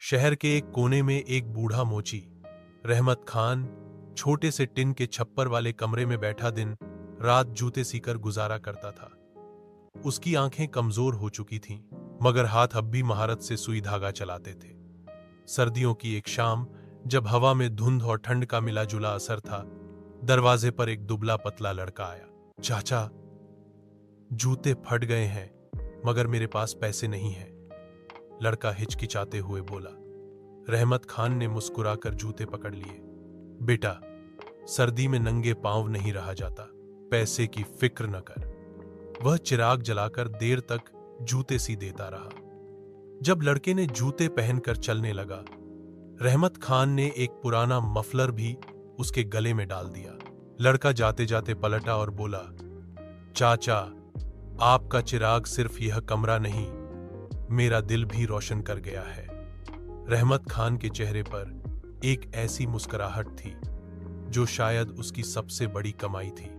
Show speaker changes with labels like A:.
A: शहर के एक कोने में एक बूढ़ा मोची रहमत खान छोटे से टिन के छप्पर वाले कमरे में बैठा दिन रात जूते सीकर गुजारा करता था। उसकी आंखें कमजोर हो चुकी थीं, मगर हाथ अब भी महारत से सुई धागा चलाते थे। सर्दियों की एक शाम, जब हवा में धुंध और ठंड का मिला जुला असर था, दरवाजे पर एक दुबला पतला लड़का आया। चाचा, जूते फट गए हैं, मगर मेरे पास पैसे नहीं हैं, लड़का हिचकिचाते हुए बोला। रहमत खान ने मुस्कुराकर जूते पकड़ लिए। बेटा, सर्दी में नंगे पांव नहीं रहा जाता, पैसे की फिक्र न कर। वह चिराग जलाकर देर तक जूते सी देता रहा। जब लड़के ने जूते पहनकर चलने लगा, रहमत खान ने एक पुराना मफलर भी उसके गले में डाल दिया। लड़का जाते जाते पलटा और बोला, चाचा, आपका चिराग सिर्फ यह कमरा नहीं, मेरा दिल भी रोशन कर गया है। रहमत खान के चेहरे पर एक ऐसी मुस्कुराहट थी जो शायद उसकी सबसे बड़ी कमाई थी।